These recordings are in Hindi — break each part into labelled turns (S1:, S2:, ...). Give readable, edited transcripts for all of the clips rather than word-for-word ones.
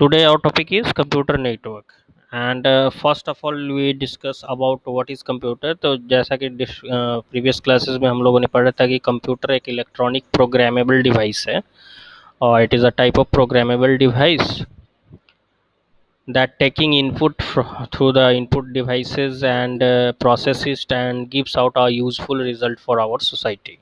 S1: Today our topic is computer network and first of all we discuss about what is computer। तो जैसा कि प्रीवियस क्लासेस में हम लोगों ने पढ़ा था कि कंप्यूटर एक इलेक्ट्रॉनिक प्रोग्रामेबल डिवाइस है और it is a type of programmable device that taking input through the input devices and processes and gives out a useful result for our society।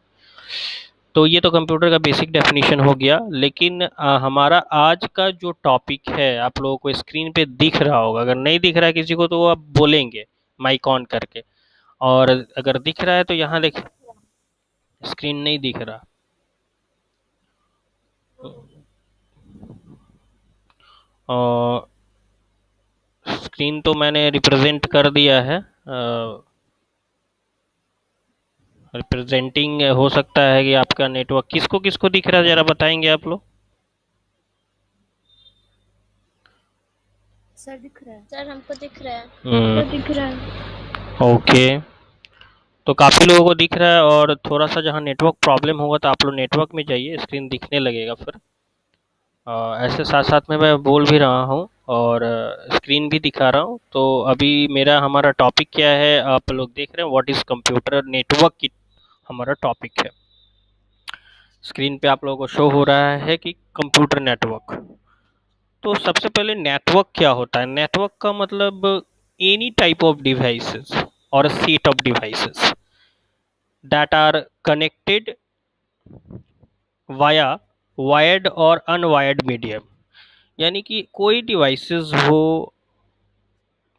S1: तो ये तो कंप्यूटर का बेसिक डेफिनेशन हो गया, लेकिन हमारा आज का जो टॉपिक है आप लोगों को स्क्रीन पे दिख रहा होगा। अगर नहीं दिख रहा है किसी को तो वो आप बोलेंगे माइक ऑन करके, और अगर दिख रहा है तो यहाँ देख, स्क्रीन नहीं दिख रहा। और स्क्रीन तो मैंने रिप्रेजेंट कर दिया है, रिप्रेजेंटिंग हो सकता है कि आपका नेटवर्क किसको किसको दिख रहा है, जरा बताएंगे आप लोग।
S2: सर दिख रहा है। सर हमको दिख रहा है।
S1: सर
S2: दिख रहा है।
S1: ओके, तो काफ़ी लोगों को दिख रहा है। और थोड़ा सा जहाँ नेटवर्क प्रॉब्लम होगा तो आप लोग नेटवर्क में जाइए, स्क्रीन दिखने लगेगा फिर। ऐसे साथ साथ में मैं बोल भी रहा हूँ और स्क्रीन भी दिखा रहा हूँ। तो अभी हमारा टॉपिक क्या है आप लोग देख रहे हैं, व्हाट इज़ कंप्यूटर नेटवर्क की हमारा टॉपिक है। स्क्रीन पे आप लोगों को शो हो रहा है कि कंप्यूटर नेटवर्क। तो सबसे पहले नेटवर्क क्या होता है? नेटवर्क का मतलब एनी टाइप ऑफ डिवाइसेस और set of devices that are connected via wired और अनवायर्ड मीडियम। यानी कि कोई डिवाइसेस हो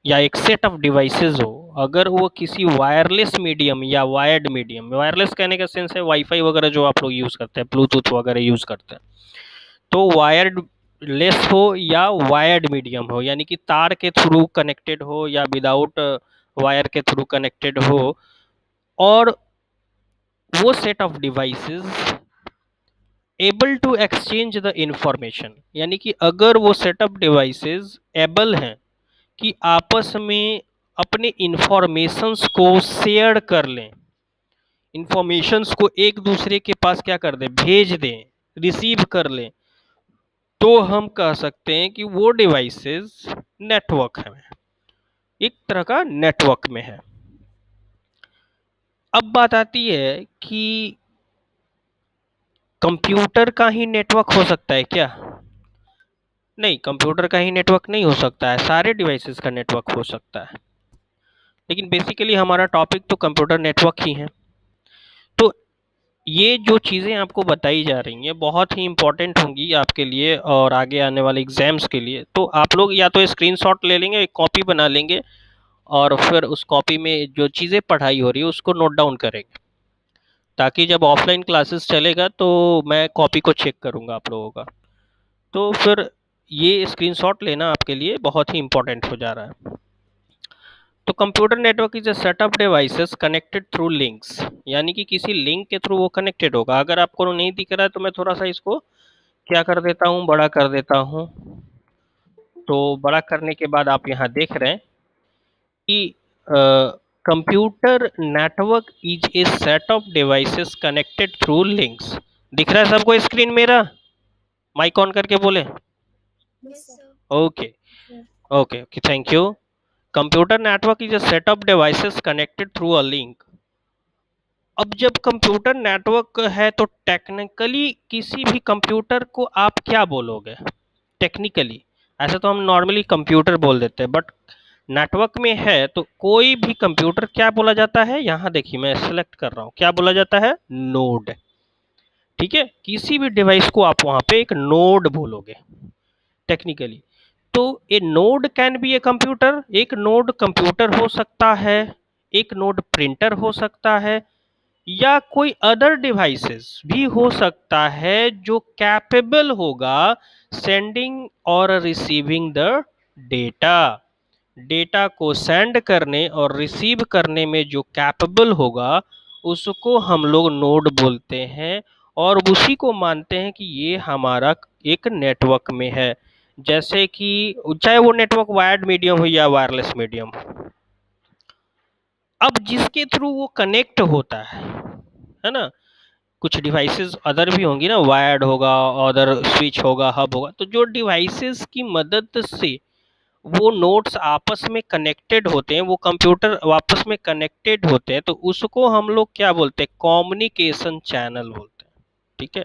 S1: या एक सेट ऑफ डिवाइसेस हो, अगर वो किसी वायरलेस मीडियम या वायर्ड मीडियम, वायरलेस कहने का सेंस है वाईफाई वगैरह जो आप लोग यूज़ करते हैं, ब्लूटूथ वगैरह यूज़ करते हैं, तो वायर्ड लेस हो या वायर्ड मीडियम हो, यानी कि तार के थ्रू कनेक्टेड हो या विदाउट वायर के थ्रू कनेक्टेड हो, और वो set of devices able to exchange the information. यानी कि अगर वो सेटअप डिवाइसेस एबल हैं कि आपस में अपने इंफॉर्मेशंस को शेयर कर लें, इंफॉर्मेशंस को एक दूसरे के पास क्या कर दें, भेज दें, रिसीव कर लें, तो हम कह सकते हैं कि वो डिवाइसेस नेटवर्क है, एक तरह का नेटवर्क में है। अब बात आती है कि कंप्यूटर का ही नेटवर्क हो सकता है क्या? नहीं, कंप्यूटर का ही नेटवर्क नहीं हो सकता है, सारे डिवाइसेस का नेटवर्क हो सकता है। लेकिन बेसिकली हमारा टॉपिक तो कंप्यूटर नेटवर्क ही है। तो ये जो चीज़ें आपको बताई जा रही हैं बहुत ही इम्पोर्टेंट होंगी आपके लिए और आगे आने वाले एग्जाम्स के लिए। तो आप लोग या तो स्क्रीनशॉट ले लेंगे, एक कॉपी बना लेंगे, और फिर उस कॉपी में जो चीज़ें पढ़ाई हो रही है उसको नोट डाउन करेंगे, ताकि जब ऑफलाइन क्लासेस चलेगा तो मैं कॉपी को चेक करूँगा आप लोगों का। तो फिर ये स्क्रीनशॉट लेना आपके लिए बहुत ही इम्पोर्टेंट हो जा रहा है। तो computer network is a set of devices connected through links, यानी कि किसी लिंक के थ्रू वो कनेक्टेड होगा। अगर आपको नहीं दिख रहा है तो मैं थोड़ा सा इसको क्या कर देता हूँ, बड़ा कर देता हूँ। तो बड़ा करने के बाद आप यहाँ देख रहे हैं कि computer network is a set of devices connected through links. दिख रहा है सबको स्क्रीन मेरा? माइक ऑन करके बोले। Okay okay okay, thank you. Computer network is a set of devices connected through a link. अब जब कंप्यूटर नेटवर्क है तो टेक्निकली किसी भी कंप्यूटर को आप क्या बोलोगे? टेक्निकली ऐसे तो हम नॉर्मली कंप्यूटर बोल देते हैं, बट नेटवर्क में है तो कोई भी कंप्यूटर क्या बोला जाता है? यहाँ देखिए मैं सेलेक्ट कर रहा हूँ, क्या बोला जाता है? नोड। ठीक है, किसी भी डिवाइस को आप वहाँ पे एक नोड बोलोगे टेक्निकली। तो a node can be a computer, एक नोड कंप्यूटर हो सकता है, एक नोड प्रिंटर हो सकता है, या कोई अदर डिवाइसेस भी हो सकता है जो कैपेबल होगा सेंडिंग और रिसीविंग द डेटा। डेटा को सेंड करने और रिसीव करने में जो कैपेबल होगा उसको हम लोग नोड बोलते हैं, और उसी को मानते हैं कि ये हमारा एक नेटवर्क में है। जैसे कि चाहे वो नेटवर्क वायर्ड मीडियम हो या वायरलेस मीडियम हो, अब जिसके थ्रू वो कनेक्ट होता है ना, कुछ डिवाइसेस अदर भी होंगी ना, वायर्ड होगा, अदर स्विच होगा, हब होगा। तो जो डिवाइसेस की मदद से वो नोड्स आपस में कनेक्टेड होते हैं, वो कंप्यूटर आपस में कनेक्टेड होते हैं, तो उसको हम लोग क्या बोलते हैं, कम्युनिकेशन चैनल बोलते हैं। ठीक है,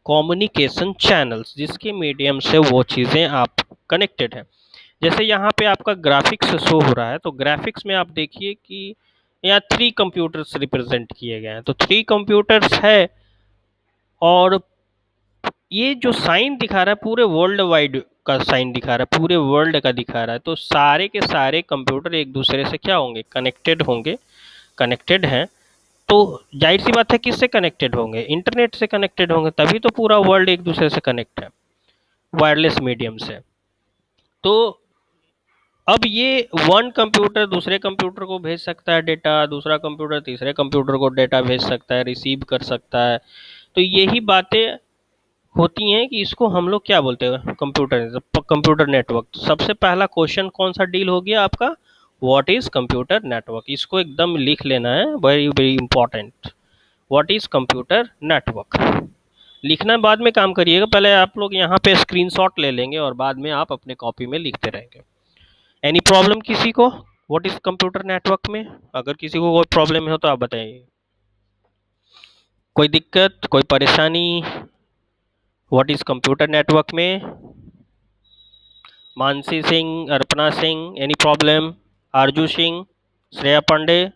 S1: कम्युनिकेशन चैनल्स, जिसके मीडियम से वो चीज़ें आप कनेक्टेड है। जैसे यहाँ पे आपका ग्राफिक्स शो हो रहा है, तो ग्राफिक्स में आप देखिए कि यहाँ 3 कंप्यूटर्स रिप्रेजेंट किए गए हैं। तो 3 कंप्यूटर्स है, और ये जो साइन दिखा रहा है पूरे वर्ल्ड वाइड का साइन दिखा रहा है, पूरे वर्ल्ड का दिखा रहा है। तो सारे के सारे कंप्यूटर एक दूसरे से क्या होंगे, कनेक्टेड होंगे, कनेक्टेड हैं। तो जाहिर सी बात है किससे कनेक्टेड होंगे, इंटरनेट से कनेक्टेड होंगे, तभी तो पूरा वर्ल्ड एक दूसरे से कनेक्ट है वायरलेस मीडियम से। तो अब ये वन कंप्यूटर दूसरे कंप्यूटर को भेज सकता है डेटा, दूसरा कंप्यूटर तीसरे कंप्यूटर को डेटा भेज सकता है, रिसीव कर सकता है। तो यही बातें होती हैं कि इसको हम लोग क्या बोलते हैं, कंप्यूटर नेटवर्क। सबसे पहला क्वेश्चन कौन सा डील हो गया आपका, व्हाट इज कंप्यूटर नेटवर्क। इसको एकदम लिख लेना है, very very important. What is computer network लिखना बाद में काम करिएगा, पहले आप लोग यहाँ पे स्क्रीनशॉट ले लेंगे और बाद में आप अपने कॉपी में लिखते रहेंगे। एनी प्रॉब्लम किसी को व्हाट इज कंप्यूटर नेटवर्क में, अगर किसी को कोई प्रॉब्लम हो तो आप बताइए, कोई दिक्कत, कोई परेशानी व्हाट इज कंप्यूटर नेटवर्क में। मानसी सिंह, अर्पणा सिंह, एनी प्रॉब्लम, आरजू सिंह, श्रेया पांडे।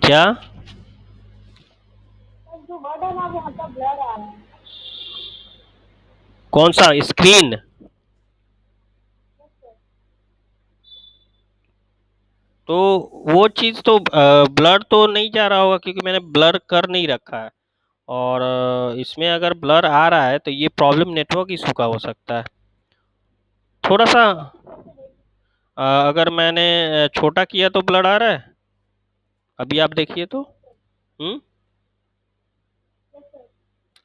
S1: क्या
S2: जो वर्ड है ना वो हल्का ब्लर आ रहा है।
S1: कौन सा स्क्रीन, तो वो चीज़ तो ब्लर तो नहीं जा रहा होगा क्योंकि मैंने ब्लर कर नहीं रखा है। और इसमें अगर ब्लर आ रहा है तो ये प्रॉब्लम नेटवर्क इशू का हो सकता है। थोड़ा सा अगर मैंने छोटा किया तो ब्लर आ रहा है, अभी आप देखिए तो।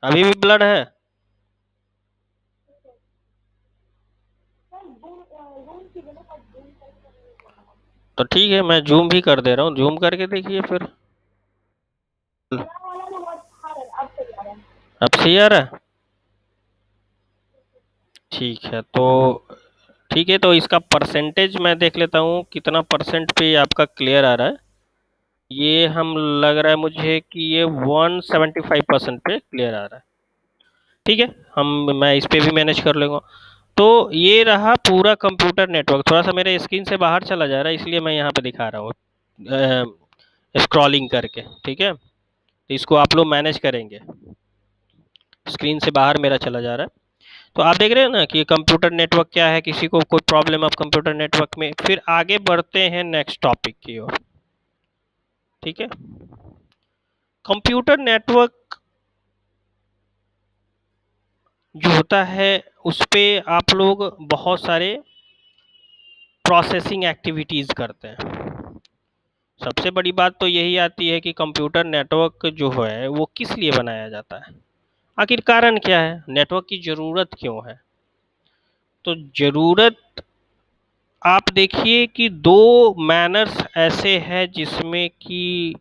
S1: अभी भी ब्लर है। तो ठीक है, मैं जूम भी कर दे रहा हूँ, जूम करके देखिए फिर। अब सही आ रहा है, ठीक है। तो ठीक है, तो इसका परसेंटेज मैं देख लेता हूँ कितना परसेंट पे आपका क्लियर आ रहा है। ये हम लग रहा है मुझे कि ये 175% पे क्लियर आ रहा है। ठीक है, मैं इस पे भी मैनेज कर लूँगा। तो ये रहा पूरा कंप्यूटर नेटवर्क। थोड़ा सा मेरे स्क्रीन से बाहर चला जा रहा है, इसलिए मैं यहाँ पे दिखा रहा हूँ स्क्रॉलिंग करके। ठीक है, तो इसको आप लोग मैनेज करेंगे, स्क्रीन से बाहर मेरा चला जा रहा है। तो आप देख रहे हैं ना कि कंप्यूटर नेटवर्क क्या है, किसी को कोई प्रॉब्लम अब कंप्यूटर नेटवर्क में। फिर आगे बढ़ते हैं नेक्स्ट टॉपिक की ओर। ठीक है, कंप्यूटर नेटवर्क जो होता है उस पे आप लोग बहुत सारे प्रोसेसिंग एक्टिविटीज़ करते हैं। सबसे बड़ी बात तो यही आती है कि कंप्यूटर नेटवर्क जो है वो किस लिए बनाया जाता है, आखिर कारण क्या है, नेटवर्क की ज़रूरत क्यों है। तो ज़रूरत आप देखिए कि 2 मैनर्स ऐसे हैं जिसमें कि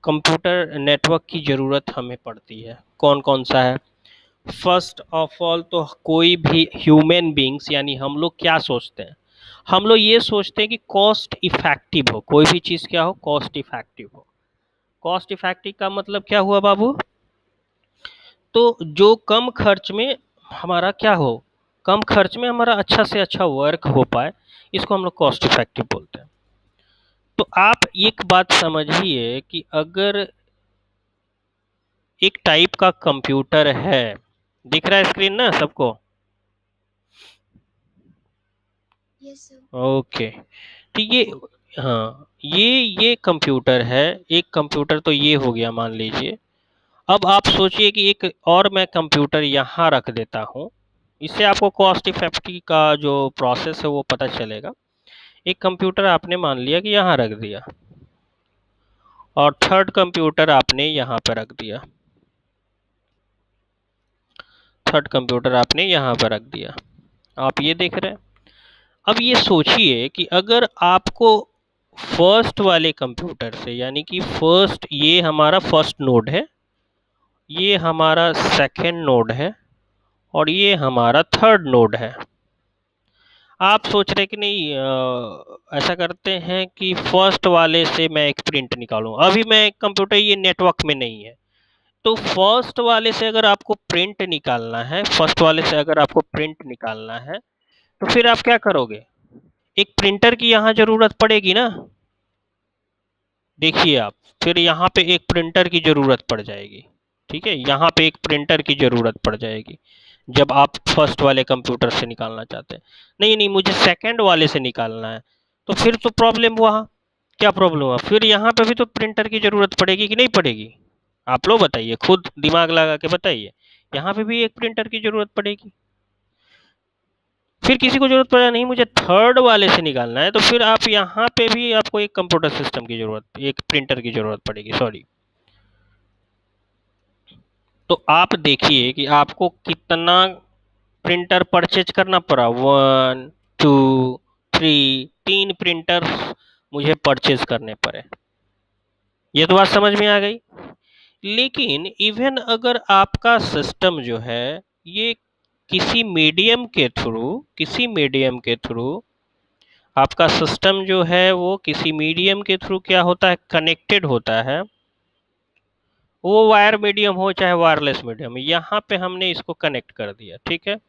S1: कंप्यूटर नेटवर्क की ज़रूरत हमें पड़ती है। कौन कौन सा है, फर्स्ट ऑफ ऑल तो कोई भी ह्यूमन बींग्स यानी हम लोग क्या सोचते हैं, हम लोग ये सोचते हैं कि कॉस्ट इफेक्टिव हो, कोई भी चीज़ क्या हो, कॉस्ट इफेक्टिव हो। कॉस्ट इफेक्टिव का मतलब क्या हुआ बाबू, तो जो कम खर्च में हमारा क्या हो, कम खर्च में हमारा अच्छा से अच्छा वर्क हो पाए, इसको हम लोग कॉस्ट इफेक्टिव बोलते हैं। तो आप एक बात समझिए कि अगर एक टाइप का कंप्यूटर है, दिख रहा है स्क्रीन ना सबको, ओके ठीक है। हाँ, ये कंप्यूटर है, एक कंप्यूटर तो ये हो गया मान लीजिए। अब आप सोचिए कि एक और मैं कंप्यूटर यहाँ रख देता हूँ, इससे आपको कॉस्ट इफेक्टिव का जो प्रोसेस है वो पता चलेगा। एक कंप्यूटर आपने मान लिया कि यहाँ रख दिया, और थर्ड कंप्यूटर आपने यहाँ पर रख दिया, थर्ड कंप्यूटर आपने यहाँ पर रख दिया, आप ये देख रहे हैं। अब ये सोचिए कि अगर आपको फर्स्ट वाले कंप्यूटर से, यानी कि फर्स्ट, ये हमारा फर्स्ट नोड है, ये हमारा सेकेंड नोड है, और ये हमारा थर्ड नोड है। आप सोच रहे कि नहीं ऐसा करते हैं कि फर्स्ट वाले से मैं एक प्रिंट निकालूं। अभी मैं कंप्यूटर ये नेटवर्क में नहीं है, तो फर्स्ट वाले से अगर आपको प्रिंट निकालना है, फर्स्ट वाले से अगर आपको प्रिंट निकालना है, तो फिर आप क्या करोगे? एक प्रिंटर की यहाँ जरूरत पड़ेगी ना। देखिए आप, फिर यहाँ पे एक प्रिंटर की जरूरत पड़ जाएगी। ठीक है, यहाँ पे एक प्रिंटर की जरूरत पड़ जाएगी जब आप फर्स्ट वाले कंप्यूटर से निकालना चाहते हैं। नहीं नहीं, मुझे सेकंड वाले से निकालना है, तो फिर तो प्रॉब्लम हुआ। क्या प्रॉब्लम हुआ? फिर यहाँ पे भी तो प्रिंटर की जरूरत पड़ेगी कि नहीं पड़ेगी? आप लोग बताइए, खुद दिमाग लगा के बताइए। यहाँ पे भी एक प्रिंटर की जरूरत पड़ेगी। फिर किसी को जरूरत पड़ा, नहीं मुझे थर्ड वाले से निकालना है, तो फिर आप यहाँ पे भी आपको एक कंप्यूटर सिस्टम की जरूरत, एक प्रिंटर की जरूरत पड़ेगी, सॉरी। तो आप देखिए कि आपको कितना प्रिंटर परचेज करना पड़ा। 1 2 3, 3 प्रिंटर मुझे परचेज करने पड़े। ये तो बात समझ में आ गई। लेकिन इवन अगर आपका सिस्टम जो है ये किसी मीडियम के थ्रू, आपका सिस्टम जो है वो किसी मीडियम के थ्रू क्या होता है, कनेक्टेड होता है। वो वायर मीडियम हो चाहे वायरलेस मीडियम, यहाँ पे हमने इसको कनेक्ट कर दिया, ठीक है।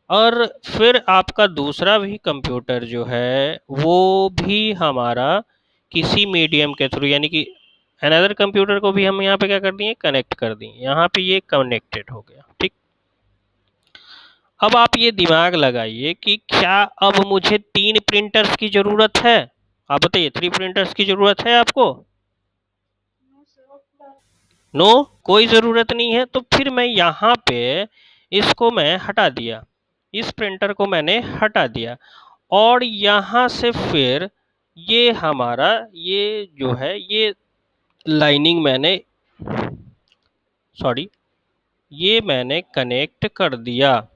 S1: और फिर आपका दूसरा भी कंप्यूटर जो है वो भी हमारा किसी मीडियम के थ्रू, यानी कि अनदर कंप्यूटर को भी हम यहाँ पे क्या कर दिए, कनेक्ट कर दिए। यहाँ पे ये कनेक्टेड हो गया, ठीक। अब आप ये दिमाग लगाइए कि क्या अब मुझे 3 प्रिंटर्स की जरूरत है? आप बताइए, 3 प्रिंटर्स की जरूरत है आपको? नो, कोई ज़रूरत नहीं है। तो फिर मैं यहाँ पे इसको मैं हटा दिया, इस प्रिंटर को मैंने हटा दिया, और यहाँ से फिर ये हमारा ये जो है ये लाइनिंग मैंने, सॉरी, ये मैंने कनेक्ट कर दिया।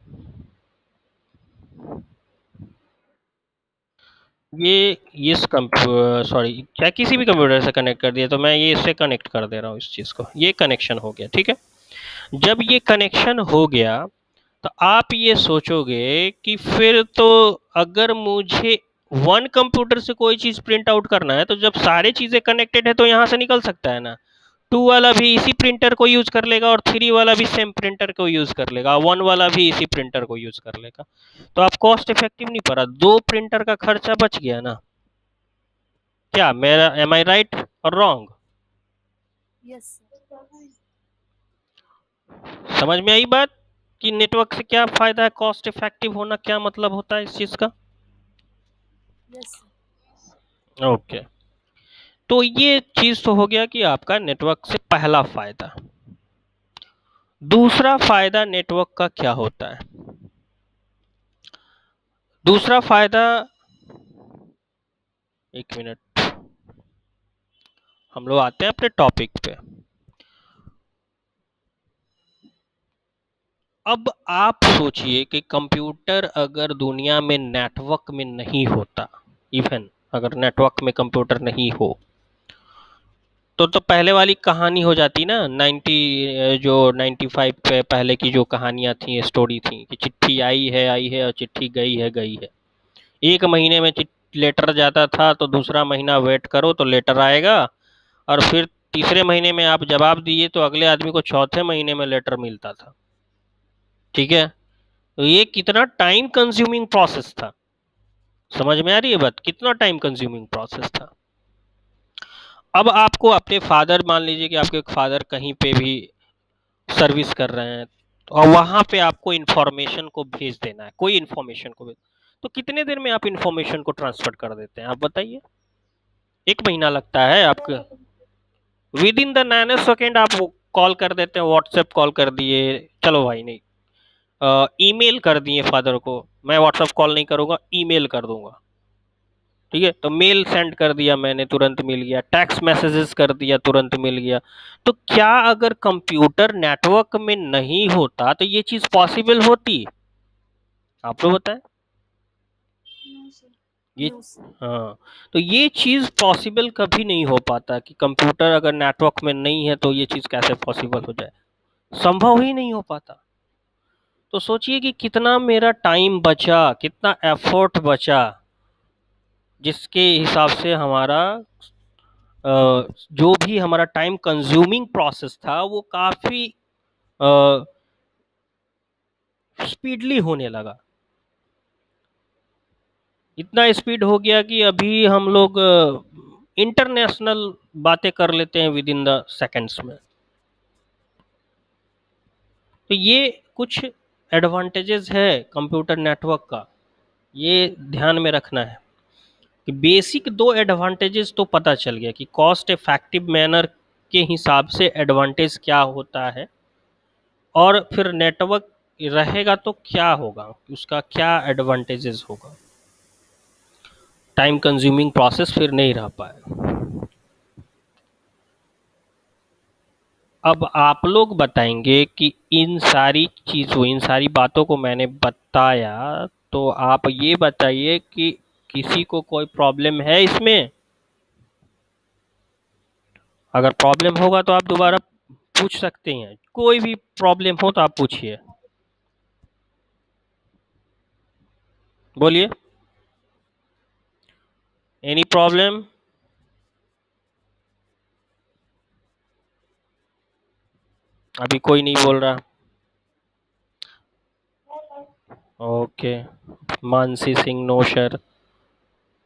S1: ये इस सॉरी, चाहे किसी भी कंप्यूटर से कनेक्ट कर दिया, तो मैं ये इससे कनेक्ट कर दे रहा हूँ इस चीज़ को। ये कनेक्शन हो गया, ठीक है। जब ये कनेक्शन हो गया तो आप ये सोचोगे कि फिर तो अगर मुझे वन कंप्यूटर से कोई चीज़ प्रिंट आउट करना है, तो जब सारे चीज़ें कनेक्टेड है तो यहाँ से निकल सकता है ना। 2 वाला भी इसी प्रिंटर को यूज़ कर लेगा, और 3 वाला भी सेम प्रिंटर को यूज़ कर लेगा, 1 वाला भी इसी प्रिंटर को यूज़ कर लेगा। तो आप कॉस्ट इफेक्टिव नहीं पड़ा, 2 प्रिंटर का खर्चा बच गया ना। क्या मेरा, एम आई राइट और रॉन्ग?
S3: यस
S1: समझ में आई बात कि नेटवर्क से क्या फायदा है, कॉस्ट इफेक्टिव होना क्या मतलब होता है इस चीज का?
S3: यस
S1: ओके, तो ये चीज तो हो गया कि आपका नेटवर्क से पहला फायदा। दूसरा फायदा नेटवर्क का क्या होता है? दूसरा फायदा, एक मिनट, हम लोग आते हैं अपने टॉपिक पे। अब आप सोचिए कि कंप्यूटर अगर दुनिया में नेटवर्क में नहीं होता, इवन अगर नेटवर्क में कंप्यूटर नहीं हो, तो पहले वाली कहानी हो जाती ना। 95 पे पहले की जो कहानियां थी, स्टोरी थी कि चिट्ठी आई है और चिट्ठी गई है। एक महीने में लेटर जाता था, तो दूसरा महीना वेट करो तो लेटर आएगा, और फिर तीसरे महीने में आप जवाब दिए तो अगले आदमी को चौथे महीने में लेटर मिलता था, ठीक है। तो ये कितना टाइम कंज्यूमिंग प्रोसेस था। समझ में आ रही है बात, कितना टाइम कंज्यूमिंग प्रोसेस था। अब आपको अपने फादर, मान लीजिए कि आपके फादर कहीं पे भी सर्विस कर रहे हैं, और वहां पे आपको इन्फॉर्मेशन को भेज देना है, कोई इन्फॉर्मेशन को भेज, तो कितने देर में आप इन्फॉर्मेशन को ट्रांसफर कर देते हैं, आप बताइए? 1 महीना लगता है आपको? With in the nano second आप कॉल कर देते हैं, व्हाट्सएप कॉल कर दिए, चलो भाई नहीं, ईमेल कर दिए फादर को, मैं व्हाट्सएप कॉल नहीं करूंगा, ईमेल कर दूंगा, ठीक है। तो मेल सेंड कर दिया मैंने, तुरंत मिल गया। टेक्स्ट मैसेजेस कर दिया, तुरंत मिल गया। तो क्या अगर कंप्यूटर नेटवर्क में नहीं होता तो ये चीज पॉसिबल होती? आप लोग बताएं। ये
S3: नो सर।
S1: हाँ, तो ये चीज़ पॉसिबल कभी नहीं हो पाता कि कंप्यूटर अगर नेटवर्क में नहीं है तो ये चीज़ कैसे पॉसिबल हो जाए, संभव ही नहीं हो पाता। तो सोचिए कि कितना मेरा टाइम बचा, कितना एफर्ट बचा, जिसके हिसाब से हमारा जो भी हमारा टाइम कंज्यूमिंग प्रोसेस था वो काफ़ी स्पीडली होने लगा। इतना स्पीड हो गया कि अभी हम लोग इंटरनेशनल बातें कर लेते हैं विद इन द सेकेंड्स में। तो ये कुछ एडवांटेजेस है कंप्यूटर नेटवर्क का, ये ध्यान में रखना है कि बेसिक दो एडवांटेजेस तो पता चल गया कि कॉस्ट इफेक्टिव मैनर के हिसाब से एडवांटेज क्या होता है, और फिर नेटवर्क रहेगा तो क्या होगा, उसका क्या एडवांटेजेस होगा, टाइम कंज्यूमिंग प्रोसेस फिर नहीं रह पाएगा। अब आप लोग बताएंगे कि इन सारी चीज़ों, इन सारी बातों को मैंने बताया, तो आप ये बताइए कि किसी को कोई प्रॉब्लम है इसमें? अगर प्रॉब्लम होगा तो आप दोबारा पूछ सकते हैं, कोई भी प्रॉब्लम हो तो आप पूछिए, बोलिए। Any problem? अभी कोई नहीं बोल रहा। Okay, Mansi Singh no sir.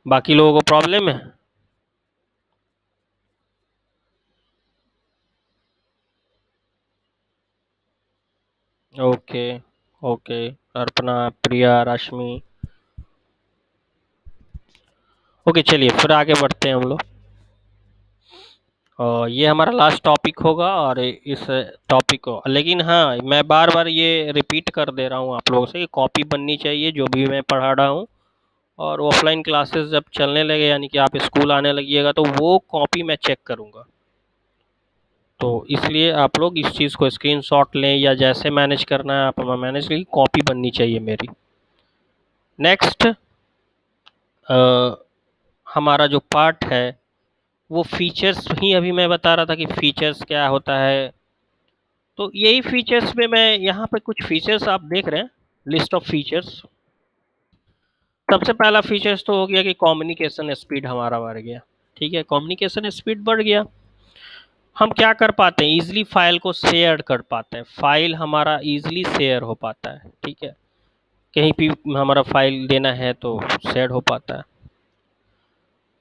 S1: बाकी लोगों को प्रॉब्लम है? Okay okay, Arpana, Priya, Rashmi. Okay, चलिए फिर आगे बढ़ते हैं हम लोग। और ये हमारा लास्ट टॉपिक होगा, और इस टॉपिक को, लेकिन हाँ मैं बार बार ये रिपीट कर दे रहा हूँ आप लोगों से कि कॉपी बननी चाहिए जो भी मैं पढ़ा रहा हूँ, और ऑफलाइन क्लासेस जब चलने लगे, यानी कि आप स्कूल आने लगिएगा, तो वो कॉपी मैं चेक करूँगा। तो इसलिए आप लोग इस चीज़ को स्क्रीनशॉट लें, या जैसे मैनेज करना है आप मैनेज लीजिए, कॉपी बननी चाहिए मेरी। नेक्स्ट हमारा जो पार्ट है वो फीचर्स ही, अभी मैं बता रहा था कि फीचर्स क्या होता है। तो यही फीचर्स में मैं यहाँ पे कुछ फीचर्स आप देख रहे हैं, लिस्ट ऑफ फीचर्स। सबसे पहला फीचर्स तो हो गया कि कम्युनिकेशन स्पीड हमारा बढ़ गया। ठीक है, कम्युनिकेशन स्पीड बढ़ गया, हम क्या कर पाते हैं, इजीली फाइल को शेयर कर पाते हैं, फाइल हमारा इजीली शेयर हो पाता है। ठीक है, कहीं भी हमारा फाइल देना है तो शेयर हो पाता है।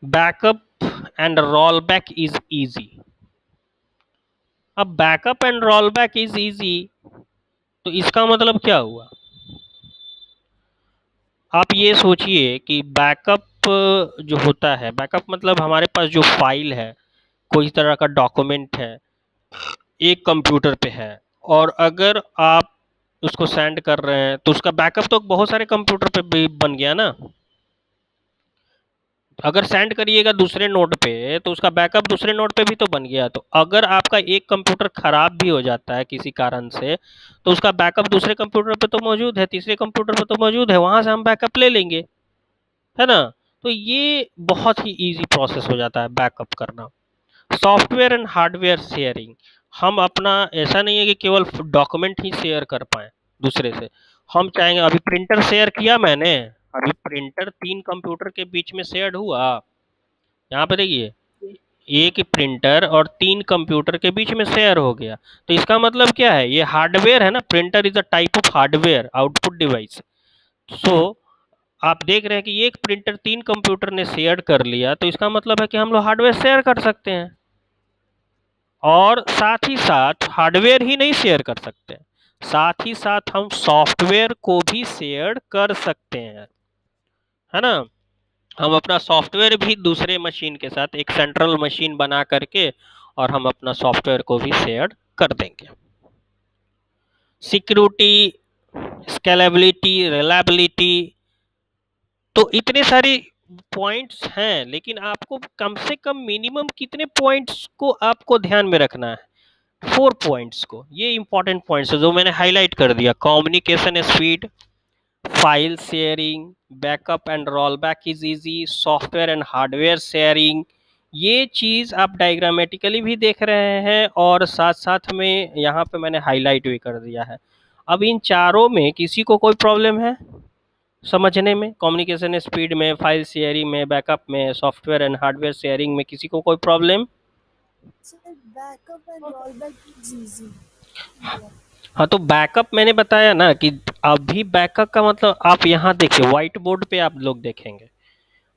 S1: Backup and roll back is easy. अब backup and roll back is easy, तो इसका मतलब क्या हुआ? आप ये सोचिए कि बैकअप जो होता है, बैकअप मतलब हमारे पास जो फाइल है, कोई तरह का डॉक्यूमेंट है, एक कंप्यूटर पे है, और अगर आप उसको सेंड कर रहे हैं तो उसका बैकअप तो बहुत सारे कंप्यूटर पे भी बन गया ना। अगर सेंड करिएगा दूसरे नोड पे तो उसका बैकअप दूसरे नोड पे भी तो बन गया। तो अगर आपका एक कंप्यूटर खराब भी हो जाता है किसी कारण से, तो उसका बैकअप दूसरे कंप्यूटर पे तो मौजूद है, तीसरे कंप्यूटर पे तो मौजूद है, वहां से हम बैकअप ले लेंगे, है ना। तो ये बहुत ही इजी प्रोसेस हो जाता है बैकअप करना। सॉफ्टवेयर एंड हार्डवेयर शेयरिंग, हम अपना, ऐसा नहीं है कि केवल डॉक्यूमेंट ही शेयर कर पाए दूसरे से, हम चाहेंगे, अभी प्रिंटर शेयर किया मैंने, अभी प्रिंटर 3 कंप्यूटर के बीच में शेयर हुआ। यहाँ पे देखिए, एक प्रिंटर और 3 कंप्यूटर के बीच में शेयर हो गया, तो इसका मतलब क्या है, ये हार्डवेयर है ना, printer is a type of hardware output device. So आप देख रहे हैं कि एक प्रिंटर 3 कंप्यूटर ने शेयर कर लिया, तो इसका मतलब है कि हम लोग हार्डवेयर शेयर कर सकते हैं। और साथ ही साथ हार्डवेयर ही नहीं शेयर कर सकते, साथ ही साथ हम सॉफ्टवेयर को भी शेयर कर सकते हैं, है ना। हम अपना सॉफ्टवेयर भी दूसरे मशीन के साथ एक सेंट्रल मशीन बना करके, और हम अपना सॉफ्टवेयर को भी शेयर कर देंगे। सिक्योरिटी, स्केलेबिलिटी, रिलायबिलिटी, तो इतने सारे पॉइंट्स हैं, लेकिन आपको कम से कम मिनिमम कितने पॉइंट्स को आपको ध्यान में रखना है? 4 पॉइंट्स को। ये इंपॉर्टेंट पॉइंट्स है जो मैंने हाईलाइट कर दिया। Communication speed, file sharing, backup and rollback is easy, software and hardware sharing। ये चीज़ आप डायग्रामेटिकली भी देख रहे हैं और साथ साथ में यहाँ पे मैंने हाईलाइट भी कर दिया है। अब इन चारों में किसी को कोई प्रॉब्लम है समझने में? कम्युनिकेशन स्पीड में, फाइल शेयरिंग में, बैकअप में, सॉफ्टवेयर एंड हार्डवेयर शेयरिंग में किसी को कोई problem?
S3: Sir, backup and rollback is easy.
S1: हाँ, तो बैकअप मैंने बताया ना कि अभी बैकअप का मतलब आप यहाँ देखिए, व्हाइट बोर्ड पे आप लोग देखेंगे।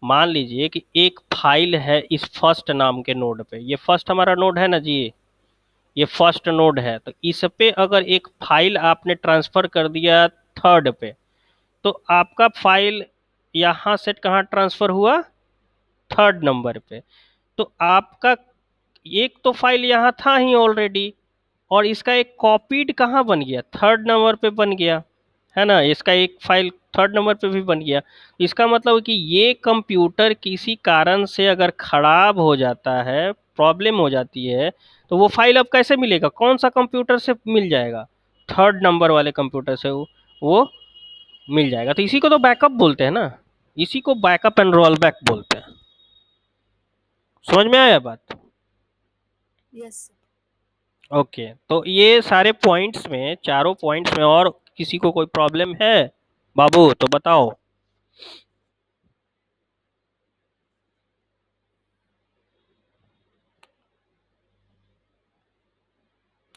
S1: मान लीजिए कि एक फाइल है इस फर्स्ट नाम के नोड पे, ये फर्स्ट हमारा नोड है ना जी, ये फर्स्ट नोड है, तो इस पे अगर एक फाइल आपने ट्रांसफर कर दिया थर्ड पे, तो आपका फाइल यहाँ से कहाँ ट्रांसफर हुआ? थर्ड नंबर पे। तो आपका एक तो फाइल यहाँ था ही ऑलरेडी, और इसका एक कॉपीड कहाँ बन गया? थर्ड नंबर पे बन गया, है ना। इसका एक फाइल थर्ड नंबर पे भी बन गया। इसका मतलब कि ये कंप्यूटर किसी कारण से अगर खराब हो जाता है, प्रॉब्लम हो जाती है, तो वो फाइल अब कैसे मिलेगा? कौन सा कंप्यूटर से मिल जाएगा? थर्ड नंबर वाले कंप्यूटर से वो मिल जाएगा। तो इसी को तो बैकअप बोलते हैं ना, इसी को बैकअप एंड रोल बैक बोलते हैं। समझ में आया बात?
S3: Yes, sir.
S1: ओके, तो ये सारे पॉइंट्स में, चारों पॉइंट्स में और किसी को कोई प्रॉब्लम है बाबू तो बताओ।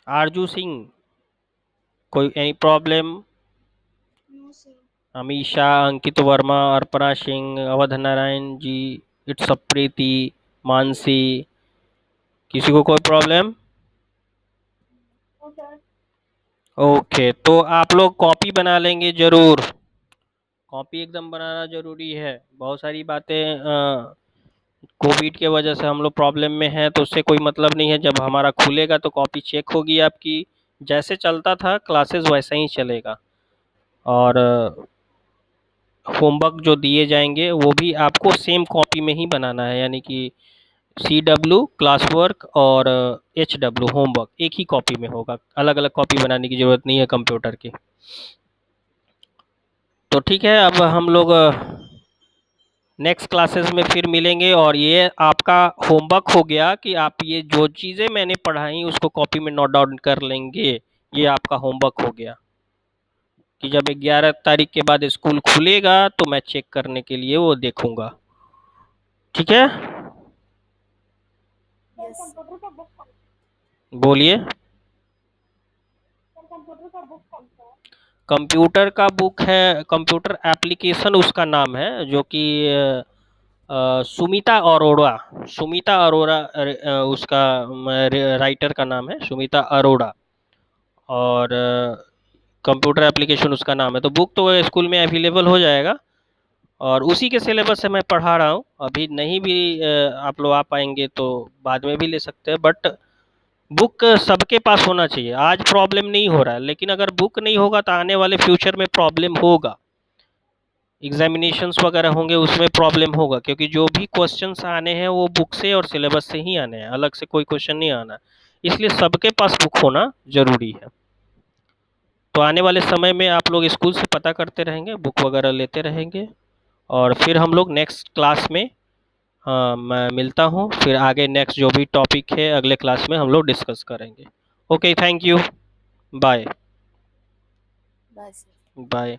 S1: आरजू सिंह, कोई any problem?
S2: No, sir.
S1: Amisha, Ankit Verma, Arpana Singh, Awadh Narayan ji, it's Preeti, Mansi, किसी को कोई प्रॉब्लम?
S2: No, sir.
S1: ओके, तो आप लोग कॉपी बना लेंगे जरूर, कॉपी एकदम बनाना जरूरी है। बहुत सारी बातें कोविड के वजह से हम लोग प्रॉब्लम में हैं, तो उससे कोई मतलब नहीं है। जब हमारा खुलेगा तो कॉपी चेक होगी आपकी, जैसे चलता था क्लासेस वैसा ही चलेगा। और होमवर्क जो दिए जाएंगे वो भी आपको सेम कॉपी में ही बनाना है, यानी कि CW क्लास वर्क और HW होमवर्क एक ही कॉपी में होगा, अलग अलग कॉपी बनाने की ज़रूरत नहीं है कंप्यूटर की। तो ठीक है, अब हम लोग नेक्स्ट क्लासेस में फिर मिलेंगे। और ये आपका होमवर्क हो गया कि आप ये जो चीज़ें मैंने पढ़ाई उसको कॉपी में नोट डाउन कर लेंगे। ये आपका होमवर्क हो गया कि जब 11 तारीख के बाद स्कूल खुलेगा तो मैं चेक करने के लिए वो देखूंगा। ठीक है,
S2: सर
S3: Yes.
S2: कंप्यूटर का बुक कौन
S1: बोलिए।
S2: सर कंप्यूटर का बुक कौन सा है?
S1: कंप्यूटर का बुक है, कंप्यूटर एप्लीकेशन उसका नाम है, जो कि सुमिता अरोड़ा, सुमिता अरोड़ा उसका राइटर का नाम है, सुमिता अरोड़ा। और कंप्यूटर एप्लीकेशन उसका नाम है। तो बुक तो स्कूल में अवेलेबल हो जाएगा, और उसी के सिलेबस से मैं पढ़ा रहा हूँ। अभी नहीं भी आप लोग आ पाएंगे तो बाद में भी ले सकते हैं, बट बुक सबके पास होना चाहिए। आज प्रॉब्लम नहीं हो रहा है, लेकिन अगर बुक नहीं होगा तो आने वाले फ्यूचर में प्रॉब्लम होगा। एग्जामिनेशंस वगैरह होंगे उसमें प्रॉब्लम होगा, क्योंकि जो भी क्वेश्चंस आने हैं वो बुक से और सिलेबस से ही आने हैं, अलग से कोई क्वेश्चन नहीं आना। इसलिए सबके पास बुक होना ज़रूरी है। तो आने वाले समय में आप लोग स्कूल से पता करते रहेंगे, बुक वगैरह लेते रहेंगे, और फिर हम लोग नेक्स्ट क्लास में मैं मिलता हूँ। फिर आगे नेक्स्ट जो भी टॉपिक है अगले क्लास में हम लोग डिस्कस करेंगे। Okay, thank you, bye
S3: Bye, sir.
S1: Bye.